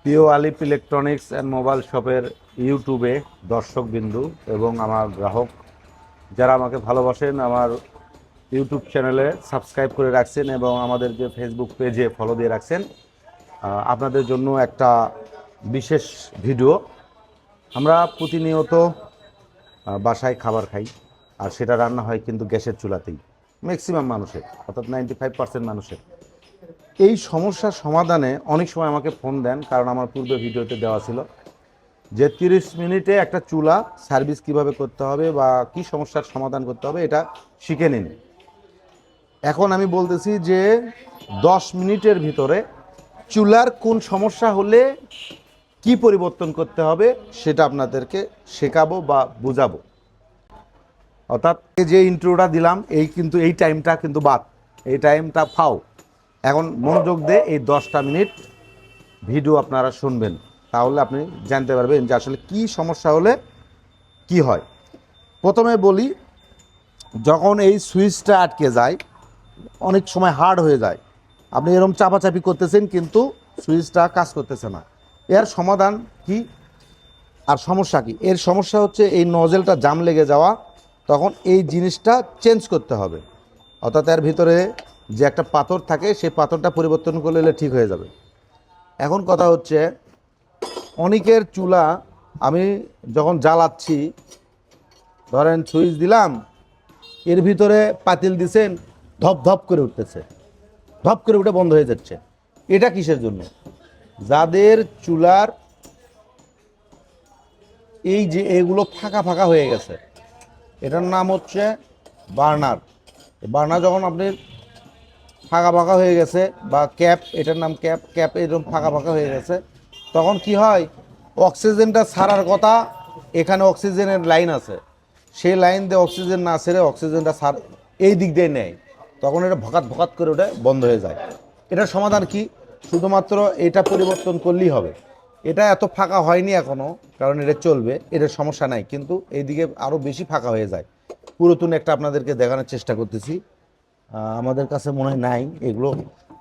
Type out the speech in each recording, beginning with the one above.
প্রিয় আলিফ electronics and mobile শপের ইউটিউবে দর্শকবিন্দু এবং আমার গ্রাহক যারা আমাকে ভালোবাসেন, আমার ইউটিউব চ্যানেলে সাবস্ক্রাইব করে রাখছেন এবং আমাদের যে ফেসবুক পেজে ফলো দিয়ে রাখছেন, আপনাদের জন্য একটা বিশেষ ভিডিও। আমরা প্রতিনিয়ত বাসায় খাবার খাই, আর সেটা রান্না হয় কিন্তু গ্যাসের চুলাতেই, ম্যাক্সিমাম মানুষের, অর্থাৎ 95% মানুষের। এই সমস্যার সমাধানে অনেক সময় আমাকে ফোন দেন, কারণ আমার পূর্বে ভিডিওতে দেওয়া ছিল যে 30 মিনিটে একটা চুলা সার্ভিস কিভাবে করতে হবে বা কি সমস্যার সমাধান করতে হবে এটা শিখে নিন। এখন আমি বলতেছি যে 10 মিনিটের ভিতরে চুলার কোন সমস্যা হলে কি পরিবর্তন করতে হবে সেটা আপনাদেরকে শেখাবো বা বুঝাবো। অর্থাৎ যে ইন্ট্রোটা দিলাম এই টাইমটা কিন্তু বাদ, এই টাইমটা ফাও। এখন মনোযোগ দিয়ে এই 10টা মিনিট ভিডিও আপনারা শুনবেন, তাহলে আপনি জানতে পারবেন যে আসলে কি সমস্যা হলে কি হয়। প্রথমে বলি, যখন এই সুইচটা আটকে যায়, অনেক সময় হার্ড হয়ে যায়, আপনি এরকম চাপাচাপি করতেছেন কিন্তু সুইচটা কাজ করতেছে না, এর সমাধান কি আর সমস্যা কি? এর সমস্যা হচ্ছে এই নজেলটা জাম লেগে যাওয়া, তখন এই জিনিসটা চেঞ্জ করতে হবে। অর্থাৎ এর ভিতরে যে একটা পাথর থাকে, সেই পাথরটা পরিবর্তন করলে ঠিক হয়ে যাবে। এখন কথা হচ্ছে, অনেকের চুলা আমি যখন জ্বালাচ্ছি, ধরেন সুইচ দিলাম, এর ভিতরে পাতিল দিছেন, ধপ ধপ করে উঠতেছে, ধপ করে উঠে বন্ধ হয়ে যাচ্ছে। এটা কিসের জন্য? যাদের চুলার এই যে এগুলো ফাঁকা ফাঁকা হয়ে গেছে, এটার নাম হচ্ছে বার্নার। বার্নার যখন আপনি ফাঁকা ফাঁকা হয়ে গেছে, বা ক্যাপ, এটার নাম ক্যাপ, ক্যাপ এরকম ফাঁকা ফাঁকা হয়ে গেছে, তখন কি হয়, অক্সিজেনটা ছাড়ার কথা, এখানে অক্সিজেনের লাইন আছে, সেই লাইন দিয়ে অক্সিজেন না ছেড়ে অক্সিজেনটা এই দিক দিয়ে নেয়, তখন এটা ভকাত ভকাত করে ওটা বন্ধ হয়ে যায়। এটার সমাধান কি? শুধুমাত্র এটা পরিবর্তন করলেই হবে। এটা এত ফাঁকা হয়নি এখনও, কারণ এটা চলবে, এটার সমস্যা নাই, কিন্তু এইদিকে আরও বেশি ফাঁকা হয়ে যায়। পুরাতন একটা আপনাদেরকে দেখানোর চেষ্টা করতেছি। আমাদের কাছে মনে হয় নাই এগুলো,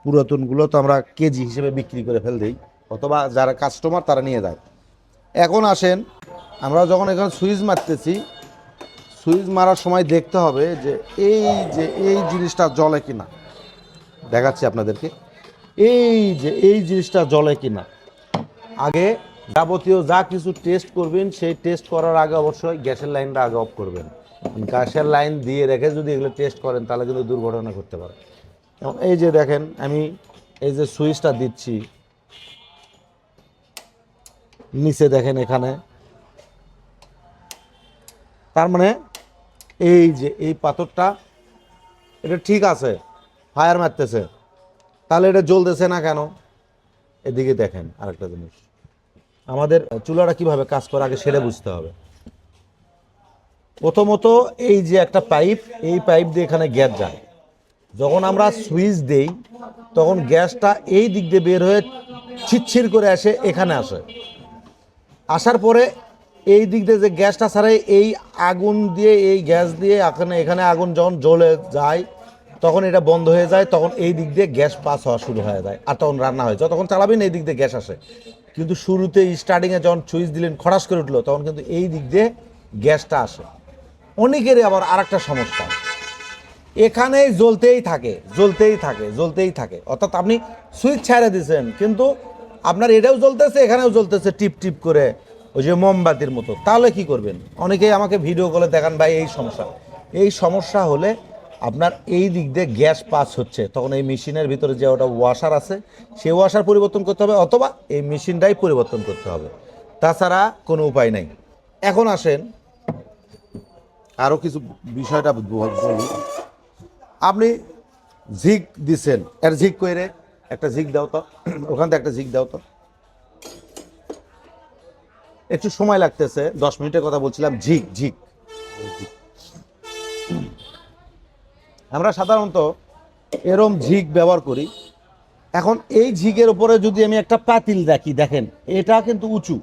পুরাতনগুলো তো আমরা কেজি হিসেবে বিক্রি করে ফেল দিই, অথবা যারা কাস্টমার তারা নিয়ে যায়। এখন আসেন, আমরা যখন এখানে সুইচ মারতেছি, সুইচ মারার সময় দেখতে হবে যে এই জিনিসটা জ্বলে কিনা। দেখাচ্ছি আপনাদেরকে, এই জিনিসটা জ্বলে কিনা। আগে যাবতীয় যা কিছু টেস্ট করবেন, সেই টেস্ট করার আগে অবশ্যই গ্যাসের লাইনটা আগে অফ করবেন। গ্যাসের লাইন দিয়ে রেখে যদি এগুলো টেস্ট করেন, তাহলে কিন্তু দুর্ঘটনা করতে পারে। এবং এই যে দেখেন, আমি এই যে সুইচটা দিচ্ছি, নিচে দেখেন এখানে, তার মানে এই যে এই পাথরটা, এটা ঠিক আছে, ফায়ার মারতেছে, তাহলে এটা জ্বলতেছে না কেন? এদিকে দেখেন আরেকটা জিনিস, আমাদের চুলাটা কিভাবে কাজ করে আগে সেটা বুঝতে হবে। প্রথমত এই যে একটা পাইপ, এই পাইপ দিয়ে এখানে গ্যাস যায়, যখন আমরা সুইচ দেই তখন গ্যাসটা এই দিক দিয়ে বের হয়ে ছিটছির করে আসে, এখানে আসে, আসার পরে এই দিক দিয়ে যে গ্যাসটা ছাড়াই, এই আগুন দিয়ে, এই গ্যাস দিয়ে এখানে আগুন যখন জ্বলে যায়, তখন এটা বন্ধ হয়ে যায়, তখন এই দিক দিয়ে গ্যাস পাস হওয়া শুরু হয়ে যায়, আর তখন রান্না হয়। যতক্ষণ চালাবেন এই দিক দিয়ে গ্যাস আসে, কিন্তু শুরুতে স্টার্টিংয়ে যখন সুইচ দিলেন, খটাস করে উঠলো, তখন কিন্তু এই দিক দিয়ে গ্যাসটা আসে। অনেকেরই আবার আর একটা সমস্যা, এখানেই জ্বলতেই থাকে, অর্থাৎ আপনি সুইচ ছেড়ে দিয়েছেন, কিন্তু আপনার এটাও জ্বলতেছে, এখানেও জ্বলতেছে, টিপ টিপ করে, ওই যে মোমবাতির মতো। তাহলে কি করবেন? অনেকেই আমাকে ভিডিও কলে দেখান, ভাই এই সমস্যা হলে আপনার এই দিক দিয়ে গ্যাস পাস হচ্ছে, তখন এই মেশিনের ভিতরে যে ওটা ওয়াশার আছে, সেই ওয়াশার পরিবর্তন করতে হবে, অথবা এই মেশিনটাই পরিবর্তন করতে হবে, তাছাড়া কোনো উপায় নাই। এখন আসেন আরও কিছু বিষয়টা বলি। আপনি ঝিক দিছেন, এর ঝিক করে একটা ঝিক দাও তো, ওখান থেকে একটা ঝিক দাও তো। একটু সময় লাগতেছে, 10 মিনিটের কথা বলছিলাম। ঝিক ঝিক আমরা সাধারণত এরম ঝিক ব্যবহার করি। এখন এই ঝিকের উপরে যদি আমি একটা পাতিল রাখি, দেখেন এটা কিন্তু উঁচু,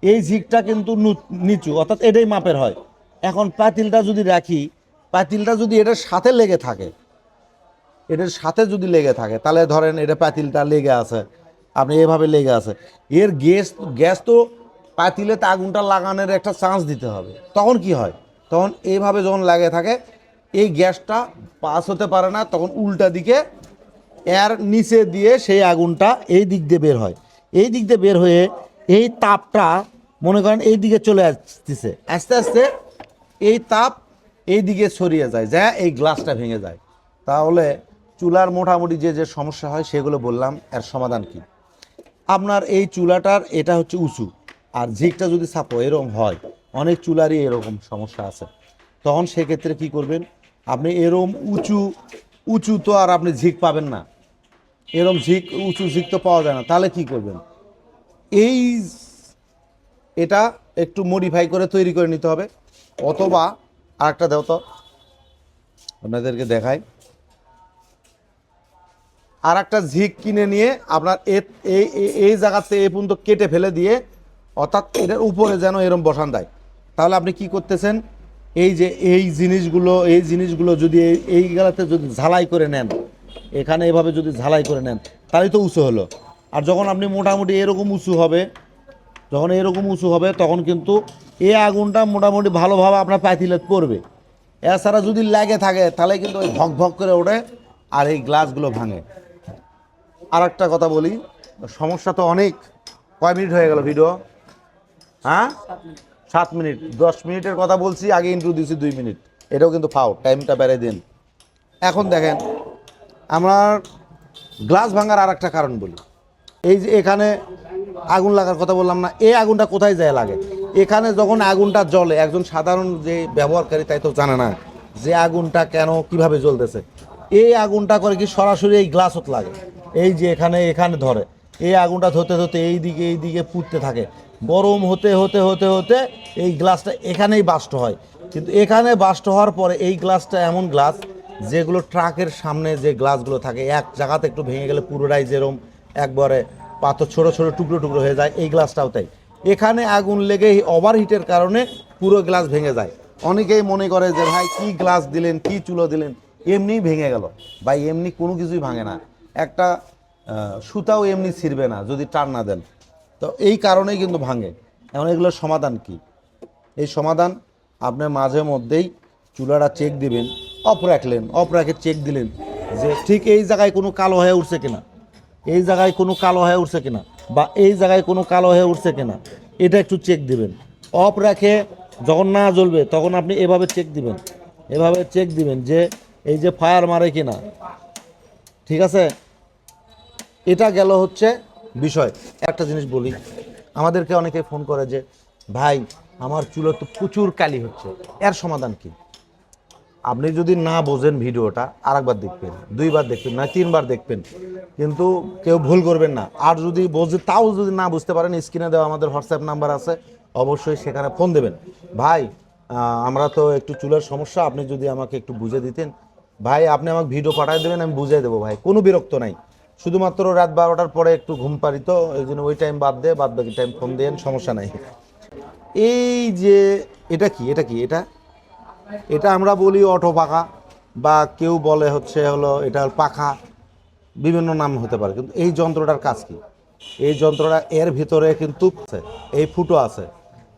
এই ঝিকটা কিন্তু নিচু, অর্থাৎ এটাই মাপের হয়। এখন পাতিলটা যদি রাখি, পাতিলটা যদি এটার সাথে লেগে থাকে, তাহলে ধরেন এটা পাতিলটা লেগে আছে, আপনি এভাবে লেগে আছে, এর গ্যাস তো পাতিলেতে আগুনটা লাগানোর একটা চান্স দিতে হবে। তখন কি হয়, তখন এইভাবে যখন লাগে থাকে এই গ্যাসটা পাস হতে পারে না, তখন উল্টা দিকে এর নিচে দিয়ে সেই আগুনটা এই দিক দিয়ে বের হয়। এই দিক দিয়ে বের হয়ে এই তাপটা মনে করেন এই দিকে চলে আসতেছে, আস্তে আস্তে এই তাপ এই দিকে ছড়িয়ে যায়, যা এই গ্লাসটা ভেঙে যায়। তাহলে চুলার মোটামুটি যে যে সমস্যা হয় সেগুলো বললাম। এর সমাধান কি, আপনার এই চুলাটার এটা হচ্ছে উঁচু, আর ঝিকটা যদি চাপো এরকম হয়, অনেক চুলারই এরকম সমস্যা আছে, তখন সেক্ষেত্রে কি করবেন, আপনি এরকম উঁচু উঁচু তো আর আপনি ঝিক পাবেন না, এরকম উঁচু ঝিক তো পাওয়া যায় না। তাহলে কি করবেন, এই এটা একটু মডিফাই করে তৈরি করে নিতে হবে, অথবা আরেকটা দেও তো আপনাদেরকে দেখাই, আর একটা ঝিক কিনে নিয়ে আপনার এই জায়গাতে এই পর্যন্ত কেটে ফেলে দিয়ে, অর্থাৎ এটার উপরে যেন এরম বসান দেয়। তাহলে আপনি কি করতেছেন, এই যে এই জিনিসগুলো যদি এইগুলাতে যদি ঝালাই করে নেন, এখানে এভাবে যদি ঝালাই করে নেন, তাহলেই তো উঁচু হলো। আর যখন আপনি মোটামুটি এরকম উঁচু হবে, যখন এরকম উঁচু হবে, তখন কিন্তু এই আগুনটা মোটামুটি ভালোভাবে আপনার পাতিলে পড়বে। এছাড়া যদি লাগে থাকে তাহলে কিন্তু ওই ভক ভক করে ওঠে আর এই গ্লাসগুলো ভাঙে। আর একটা কথা বলি, সমস্যা তো অনেক। কয় মিনিট হয়ে গেল ভিডিও? হ্যাঁ, 7 মিনিট। 10 মিনিটের কথা বলছি, আগে ইন্ট্রো দিয়েছি 2 মিনিট, এটাও কিন্তু ফাও, টাইমটা বেড়ে দিন। এখন দেখেন, আমার গ্লাস ভাঙার আর একটা কারণ বলি। এই যে এখানে আগুন লাগার কথা বললাম না, এই আগুনটা কোথায় যায় লাগে, এখানে যখন আগুনটা জ্বলে, একজন সাধারণ যে ব্যবহারকারী তাই তো জানে না যে আগুনটা কেন কিভাবে জ্বলতেছে। এই আগুনটা করে কি সরাসরি এই গ্লাসত লাগে, এই যে এখানে এখানে ধরে, এই আগুনটা ধরতে ধরতে এই দিকে পুড়তে থাকে, গরম হতে হতে হতে হতে এই গ্লাসটা এখানেই বাস্ট হয়। কিন্তু এখানে বাস্ট হওয়ার পরে এই গ্লাসটা এমন গ্লাস, যেগুলো ট্রাকের সামনে যে গ্লাসগুলো থাকে, এক জায়গাতে একটু ভেঙে গেলে পুরোটাই যেরকম একবারে পাথর ছোটো ছোটো টুকরো টুকরো হয়ে যায়, এই গ্লাসটাও তাই। এখানে আগুন লেগে ওভারহিটের কারণে পুরো গ্লাস ভেঙে যায়। অনেকেই মনে করে যে ভাই কি গ্লাস দিলেন, কি চুলো দিলেন, এমনিই ভেঙে গেল। ভাই এমনি কোনো কিছুই ভাঙে না, একটা সুতাও এমনি ছিঁড়বে না যদি টান না দেন। তো এই কারণেই কিন্তু ভাঙে। এখন এগুলোর সমাধান কি, এই সমাধান আপনার মাঝে মধ্যেই চুলাটা চেক দিবেন, অফ রাখলেন, অফ রাখে চেক দিলেন যে ঠিক এই জায়গায় কোনো কালো হয়ে উঠছে কিনা, এই জায়গায় কোনো কালো হয়ে উঠছে কিনা, বা এই জায়গায় কোনো কালো হয়ে উঠছে কিনা, এটা একটু চেক দিবেন। অফ রাখে যখন না জ্বলবে তখন আপনি এভাবে চেক দিবেন, এভাবে চেক দিবেন যে এই যে ফায়ার মারে কিনা, ঠিক আছে। এটা গেল হচ্ছে বিষয়। একটা জিনিস বলি, আমাদেরকে অনেকে ফোন করে যে ভাই আমার চুলো তো প্রচুর কালি হচ্ছে, এর সমাধান কি? আপনি যদি না বোঝেন ভিডিওটা আরেকবার দেখবেন, 2বার দেখবেন, না 3বার দেখবেন, কিন্তু কেউ ভুল করবেন না। আর যদি তাও যদি না বুঝতে পারেন, স্ক্রিনে দেওয়া আমাদের হোয়াটসঅ্যাপ নাম্বার আছে, অবশ্যই সেখানে ফোন দেবেন। ভাই আমরা তো একটু চুলের সমস্যা, আপনি যদি আমাকে একটু বুঝে দিতেন, ভাই আপনি আমাকে ভিডিও পাঠিয়ে দেবেন, আমি বুঝিয়ে দেবো। ভাই কোনো বিরক্ত নাই, শুধুমাত্র রাত 12টার পরে একটু ঘুম পারি, তো এই জন্য ওই টাইম বাদ বাকি টাইম ফোন দেন, সমস্যা নাই। এই যে এটা কি, এটা এটা আমরা বলি অটো পাখা, বা কেউ বলে হলো এটা পাখা, বিভিন্ন নাম হতে পারে। কিন্তু এই যন্ত্রটার কাজ কি, এই যন্ত্রটা এর ভিতরে কিন্তু এই ফুটো আছে।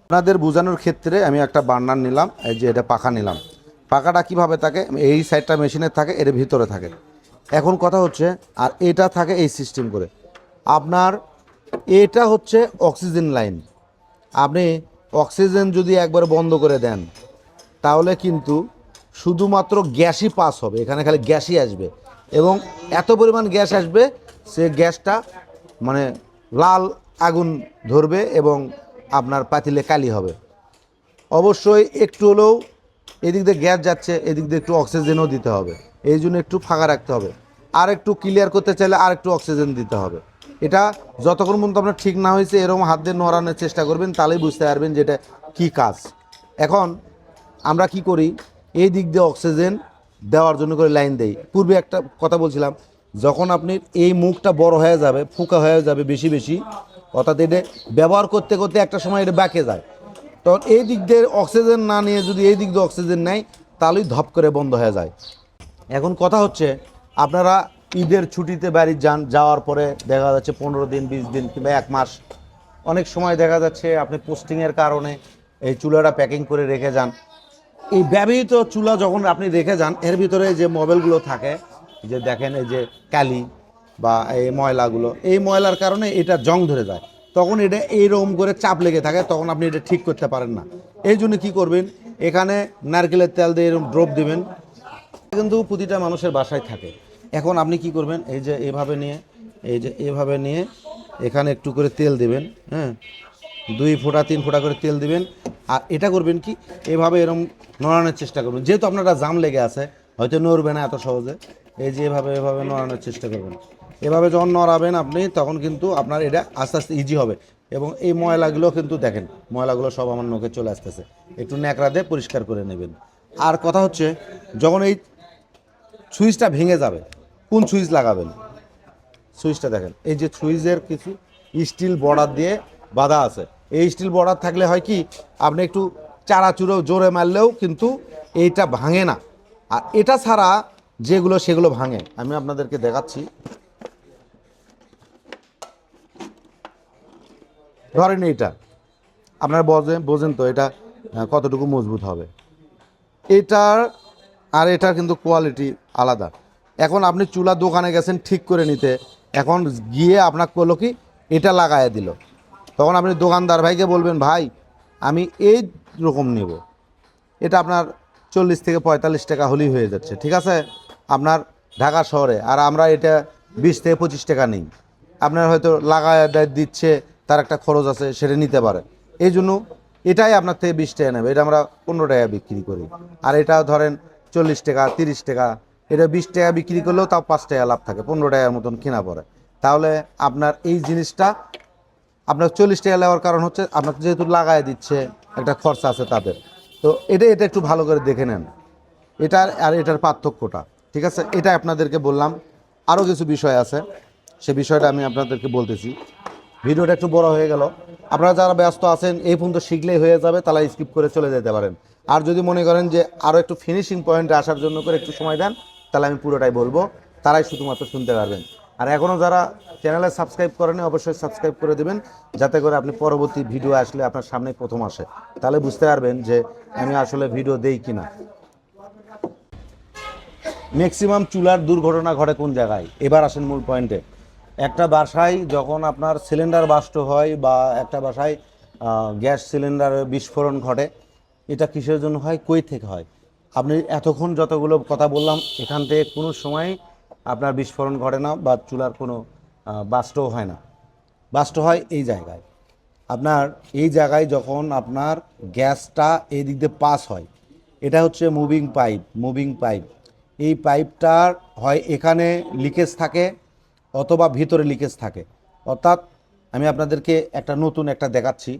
আপনাদের বোঝানোর ক্ষেত্রে আমি একটা বার্নার নিলাম, এই যে এটা পাখা নিলাম। পাখাটা কিভাবে থাকে, এই সাইডটা মেশিনের থাকে, এর ভিতরে থাকে। এখন কথা হচ্ছে, আর এটা থাকে এই সিস্টেম করে, আপনার এটা হচ্ছে অক্সিজেন লাইন। আপনি অক্সিজেন যদি একবার বন্ধ করে দেন, তাহলে কিন্তু শুধুমাত্র গ্যাসই পাস হবে, এখানে খালি গ্যাসই আসবে, এবং এত পরিমাণ গ্যাস আসবে সে গ্যাসটা মানে লাল আগুন ধরবে এবং আপনার পাতিলে কালি হবে। অবশ্যই একটু হলেও এদিক দিয়ে গ্যাস যাচ্ছে, এদিক দিয়ে একটু অক্সিজেনও দিতে হবে, এই জন্য একটু ফাঁকা রাখতে হবে। আর একটু ক্লিয়ার করতে চাইলে আর একটু অক্সিজেন দিতে হবে। এটা যতক্ষণ পর্যন্ত আপনার ঠিক না হয়েছে এরকম হাত দিয়ে নড়ানোর চেষ্টা করবেন, তাহলেই বুঝতে পারবেন যে এটা কী কাজ। এখন আমরা কি করি, এই দিক দিয়ে অক্সিজেন দেওয়ার জন্য করে লাইন দেই। পূর্বে একটা কথা বলছিলাম, যখন আপনি এই মুখটা বড় হয়ে যাবে, ফুঁকা হয়ে যাবে বেশি বেশি, অর্থাৎ এটা ব্যবহার করতে করতে একটা সময় এটা বাঁকে যায়, তখন এই দিক দিয়ে অক্সিজেন না নিয়ে যদি এই দিক দিয়ে অক্সিজেন নেয়, তাহলেই ধপ করে বন্ধ হয়ে যায়। এখন কথা হচ্ছে, আপনারা ঈদের ছুটিতে বাড়ি যান, যাওয়ার পরে দেখা যাচ্ছে 15 দিন 20 দিন কিংবা 1 মাস, অনেক সময় দেখা যাচ্ছে আপনি পোস্টিংয়ের কারণে এই চুলাটা প্যাকিং করে রেখে যান। এই ব্যবহৃত চুলা যখন আপনি রেখে যান, এর ভিতরে যে মোবাইলগুলো থাকে, যে দেখেন এই যে কালি বা এই ময়লাগুলো, এই ময়লার কারণে এটা জং ধরে যায়, তখন এটা এইরকম করে চাপ লেগে থাকে, তখন আপনি এটা ঠিক করতে পারেন না। এই জন্য কী করবেন, এখানে নারকেলের তেল দিয়ে এরকম ড্রপ দেবেন, কিন্তু প্রতিটা মানুষের বাসায় থাকে। এখন আপনি কি করবেন, এই যে এভাবে নিয়ে, এই যে এভাবে নিয়ে এখানে একটু করে তেল দেবেন, হ্যাঁ, 2 ফোঁটা 3 ফোঁটা করে তেল দিবেন। আর এটা করবেন কি, এভাবে এরকম নড়ানোর চেষ্টা করবেন, যেহেতু আপনারা জাম লেগে আছে হয়তো নড়বে না এত সহজে, এই যে এভাবে এভাবে নড়ানোর চেষ্টা করবেন। এভাবে যখন নড়াবেন আপনি, তখন কিন্তু আপনার এটা আস্তে আস্তে ইজি হবে। এবং এই ময়লাগুলো কিন্তু দেখেন, ময়লাগুলো সব আমার নখে চলে আসতেছে, একটু ন্যাকড়া দিয়ে পরিষ্কার করে নেবেন। আর কথা হচ্ছে, যখন এই সুইচটা ভেঙে যাবে, কোন সুইচ লাগাবেন, সুইচটা দেখেন, এই যে সুইচের কিছু স্টিল বর্ডার দিয়ে বাঁধা আছে। এই স্টিল বর্ডার থাকলে হয় কি, আপনি একটু চারাচুরো জোরে মারলেও কিন্তু এইটা ভাঙে না। আর এটা ছাড়া যেগুলো সেগুলো ভাঙে, আমি আপনাদেরকে দেখাচ্ছি। ধরেন এইটা আপনারা বোঝেন তো এটা কতটুকু মজবুত হবে, এটার আর এটার কিন্তু কোয়ালিটি আলাদা। এখন আপনি চুলা দোকানে গেছেন ঠিক করে নিতে, এখন গিয়ে আপনার করলো কি, এটা লাগায় দিল, তখন আপনি দোকানদার ভাইকে বলবেন, ভাই আমি এই রকম নেব, এটা আপনার 40 থেকে 45 টাকা হলেই হয়ে যাচ্ছে, ঠিক আছে, আপনার ঢাকা শহরে। আর আমরা এটা 20 থেকে 25 টাকা নিই, আপনার হয়তো লাগায় দিচ্ছে, তার একটা খরচ আছে, সেটা নিতে পারে। এই জন্য এটাই আপনার থেকে 20 টাকা নেবে, এটা আমরা 15 টাকা বিক্রি করি। আর এটা ধরেন 40 টাকা 30 টাকা, এটা 20 টাকা বিক্রি করলেও তাও 5 টাকা লাভ থাকে, 15 টাকার মতন কেনা পড়ে। তাহলে আপনার এই জিনিসটা আপনার 40 টাকা নেওয়ার কারণ হচ্ছে, আপনাকে যেহেতু লাগায় দিচ্ছে, একটা খরচা আছে তাদের। তো এটা একটু ভালো করে দেখে নেন, এটার আর এটার পার্থক্যটা, ঠিক আছে। এটা আপনাদেরকে বললাম, আরও কিছু বিষয় আছে, সে বিষয়টা আমি আপনাদেরকে বলতেছি। ভিডিওটা একটু বড় হয়ে গেল, আপনারা যারা ব্যস্ত আছেন এই পর্যন্ত শিখলেই হয়ে যাবে, তাহলে স্কিপ করে চলে যেতে পারেন। আর যদি মনে করেন যে আরও একটু ফিনিশিং পয়েন্টে আসার জন্য করে একটু সময় দেন, তাহলে আমি পুরোটাই বলবো, তারাই শুধুমাত্র শুনতে পারবেন। আর এখনও যারা চ্যানেলে সাবস্ক্রাইব করেনি, অবশ্যই সাবস্ক্রাইব করে দেবেন, যাতে করে আপনি পরবর্তী ভিডিও আসলে আপনার সামনে প্রথম আসে, তাহলে বুঝতে পারবেন যে আমি আসলে ভিডিও দেই কিনা। ম্যাক্সিমাম চুলার দুর্ঘটনা ঘটে কোন জায়গায়, এবার আসেন মূল পয়েন্টে। একটা বাসায় যখন আপনার সিলিন্ডার বাস্ট হয়, বা একটা বাসায় গ্যাস সিলিন্ডারে বিস্ফোরণ ঘটে, এটা কিসের জন্য হয়, কই থেকে হয়? আপনি এতক্ষণ যতগুলো কথা বললাম, এখান থেকে কোনো সময় আপনার বিস্ফোরণ ঘটে না, বা চুলার কোনো বাস্টও হয় না। বাস্ট হয় এই জায়গায়, আপনার এই জায়গায় যখন আপনার গ্যাসটা এই দিক দিয়ে পাস হয়, এটা হচ্ছে মুভিং পাইপ। এই পাইপটার হয় এখানে লিকেজ থাকে, অথবা ভিতরে লিকেজ থাকে। অর্থাৎ আমি আপনাদেরকে একটা নতুন একটা দেখাচ্ছি,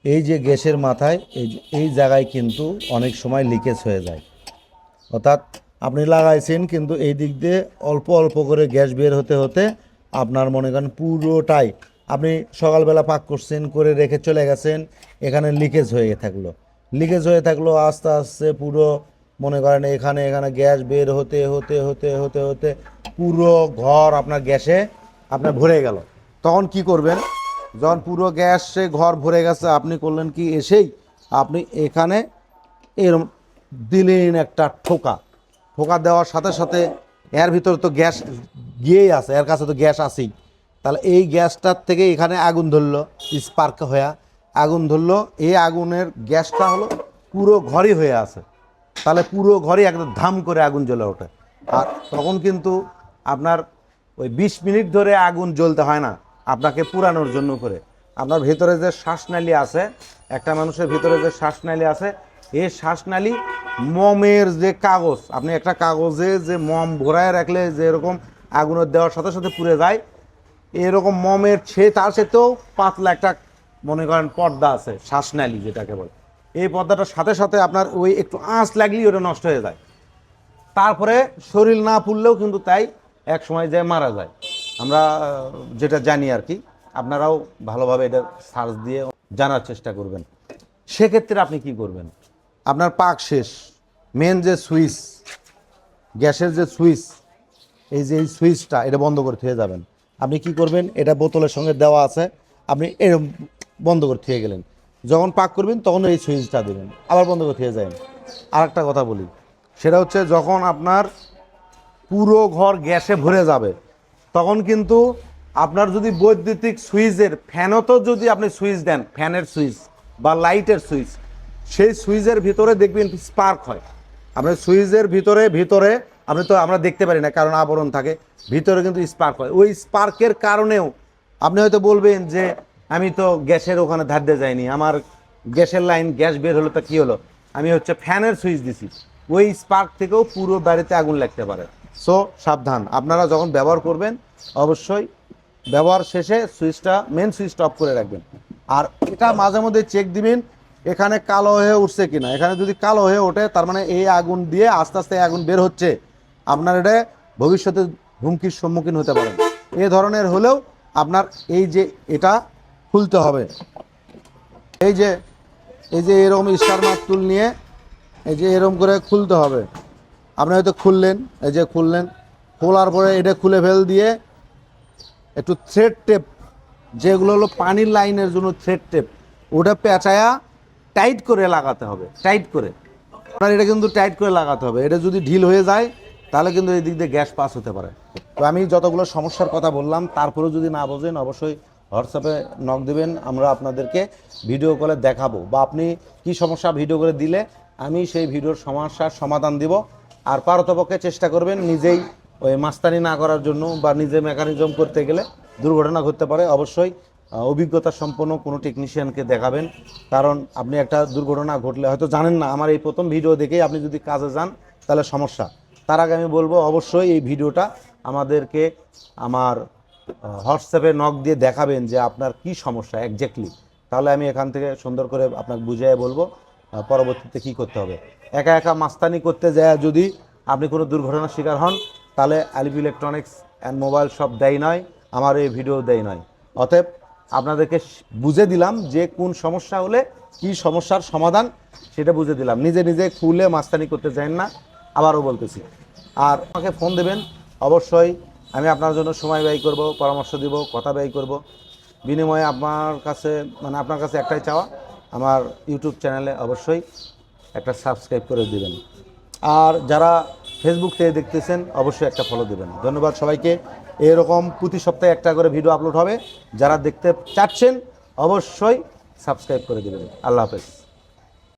এই যে গ্যাসের মাথায় এই জায়গায় কিন্তু অনেক সময় লিকেজ হয়ে যায়। অর্থাৎ আপনি লাগাইছেন, কিন্তু এই দিক দিয়ে অল্প অল্প করে গ্যাস বের হতে হতে আপনার মনে করেন পুরোটাই, আপনি সকালবেলা পাক করছেন, করে রেখে চলে গেছেন, এখানে লিকেজ হয়ে থাকলো আস্তে আস্তে পুরো মনে করেন এখানে গ্যাস বের হতে হতে হতে হতে হতে পুরো ঘর আপনার গ্যাসে আপনার ভরে গেল। তখন কি করবেন, যখন পুরো গ্যাসে ঘর ভরে গেছে, আপনি করলেন কি, এসেই আপনি এখানে এরম দিলেন একটা ঠোকা দেওয়ার সাথে সাথে এর ভিতরে তো গ্যাস গিয়েই আছে, এর কাছে তো গ্যাস আছেই, তাহলে এই গ্যাসটার থেকে এখানে আগুন ধরলো, স্পার্ক হয়ে আগুন ধরলো, এই আগুনের গ্যাসটা হলো পুরো ঘরই হয়ে আছে, তাহলে পুরো ঘরই একদম ধাম করে আগুন জ্বলে ওঠে। আর তখন কিন্তু আপনার ওই 20 মিনিট ধরে আগুন জ্বলতে হয় না, আপনাকে পুরানোর জন্য করে। আপনার ভিতরে যে শ্বাসনালী আছে, একটা মানুষের ভিতরে যে শ্বাসনালী আছে, এই শ্বাসনালী মমের যে কাগজ, আপনি একটা কাগজে যে মম ভরায় রাখলে যে এরকম আগুনের দেওয়ার সাথে সাথে পুড়ে যায়, এরকম মমের তার সাথেও পাতলা একটা মনে করেন পর্দা আছে, শ্বাসনালী যেটাকে বলে। এই পর্দাটার সাথে সাথে আপনার ওই একটু আঁচ লাগলেই ওটা নষ্ট হয়ে যায়, তারপরে শরীর না পুড়লেও কিন্তু তাই এক সময় যায় মারা যায়, আমরা যেটা জানি আর কি। আপনারাও ভালোভাবে এটা সার্চ দিয়ে জানার চেষ্টা করবেন। সেক্ষেত্রে আপনি কি করবেন, আপনার পাক শেষ, মেন যে সুইচ, গ্যাসের যে সুইচ, এই যে এই সুইচটা এটা বন্ধ করে থুয়ে যাবেন। আপনি কি করবেন, এটা বোতলের সঙ্গে দেওয়া আছে, আপনি এরকম বন্ধ করে থুয়ে গেলেন, যখন পাক করবেন তখন এই সুইচটা দেবেন, আবার বন্ধ করে থুয়ে যাবেন। আর একটা কথা বলি, সেটা হচ্ছে যখন আপনার পুরো ঘর গ্যাসে ভরে যাবে তখন কিন্তু আপনার যদি বৈদ্যুতিক সুইচের ফ্যানও তো যদি আপনি সুইচ দেন, ফ্যানের সুইচ বা লাইটের সুইচ, সেই সুইচের ভিতরে দেখবেন স্পার্ক হয়। আপনার সুইচের ভিতরে আপনি তো আমরা দেখতে পারি না কারণ আবরণ থাকে, ভিতরে কিন্তু স্পার্ক হয়। ওই স্পার্কের কারণেও আপনি হয়তো বলবেন যে আমি তো গ্যাসের ওখানে ধারতে যাইনি, আমার গ্যাসের লাইন গ্যাস বের হলো, তা কী হলো, আমি হচ্ছে ফ্যানের সুইচ দিছি, ওই স্পার্ক থেকেও পুরো বাড়িতে আগুন লাগতে পারে। সো সাবধান, আপনারা যখন ব্যবহার করবেন অবশ্যই ব্যবহার শেষে সুইচটা মেন সুইচটা অফ করে রাখবেন। আর এটা মাঝে মধ্যে চেক দিবেন এখানে কালো হয়ে উঠছে কিনা। এখানে যদি কালো হয়ে ওঠে তার মানে এই আগুন দিয়ে আস্তে আস্তে আগুন বের হচ্ছে, আপনার এটা ভবিষ্যতে হুমকির সম্মুখীন হতে পারেন। এ ধরনের হলেও আপনার এই যে এটা খুলতে হবে, এই যে এরকম স্টার মার্ক টুল নিয়ে এই যে এরকম করে খুলতে হবে। আপনি হয়তো খুললেন, এই যে খুললেন, খোলার পরে এটা খুলে ফেল দিয়ে একটু থ্রেড টেপ, যেগুলো হলো পানির লাইনের জন্য থ্রেড টেপ, ওটা পেঁচায়া টাইট করে লাগাতে হবে, টাইট করে। আপনার এটা কিন্তু টাইট করে লাগাতে হবে, এটা যদি ঢিল হয়ে যায় তাহলে কিন্তু এই দিক দিয়ে গ্যাস পাস হতে পারে। তো আমি যতগুলো সমস্যার কথা বললাম তারপরেও যদি না বোঝেন অবশ্যই হোয়াটসঅ্যাপে নক দেবেন, আমরা আপনাদেরকে ভিডিও কলে দেখাবো, বা আপনি কি সমস্যা ভিডিও করে দিলে আমি সেই ভিডিওর সমস্যার সমাধান দিব। আর পারতপক্ষে চেষ্টা করবেন নিজেই ওই মাস্তানি না করার জন্য, বা নিজে মেকানিজম করতে গেলে দুর্ঘটনা ঘটতে পারে, অবশ্যই অভিজ্ঞতা সম্পন্ন কোনো টেকনিশিয়ানকে দেখাবেন। কারণ আপনি একটা দুর্ঘটনা ঘটলে হয়তো জানেন না, আমার এই প্রথম ভিডিও দেখেই আপনি যদি কাজে যান তাহলে সমস্যা। তার আগে আমি বলবো অবশ্যই এই ভিডিওটা আমাদেরকে আমার হোয়াটসঅ্যাপে নক দিয়ে দেখাবেন যে আপনার কি সমস্যা এক্স্যাক্টলি, তাহলে আমি এখান থেকে সুন্দর করে আপনাকে বুঝিয়ে বলবো পরবর্তীতে কি করতে হবে। একা একা মাস্তানি করতে যায় যদি আপনি কোনো দুর্ঘটনার শিকার হন তাহলে আলিফ ইলেকট্রনিক্স অ্যান্ড মোবাইল শপ দেয় নয়, আমার এই ভিডিও দেয় নয়। অতএব আপনাদেরকে বুঝে দিলাম যে কোন সমস্যা হলে কি সমস্যার সমাধান সেটা বুঝে দিলাম, নিজে নিজে খুলে মাস্তানি করতে চান না, আবারও বলতেছি। আর আমাকে ফোন দেবেন অবশ্যই, আমি আপনার জন্য সময় ব্যয় করব, পরামর্শ দিব, কথা ব্যয় করব। বিনিময়ে আপনার কাছে একটাই চাওয়া, আমার ইউটিউব চ্যানেলে অবশ্যই একটা সাবস্ক্রাইব করে দিবেন। আর যারা ফেসবুক থেকে দেখতেছেন অবশ্যই একটা ফলো দেবেন। ধন্যবাদ সবাইকে। এরকম প্রতি সপ্তাহে একটা করে ভিডিও আপলোড হবে, যারা দেখতে চাচ্ছেন অবশ্যই সাবস্ক্রাইব করে দেবেন। আল্লাহ হাফেজ।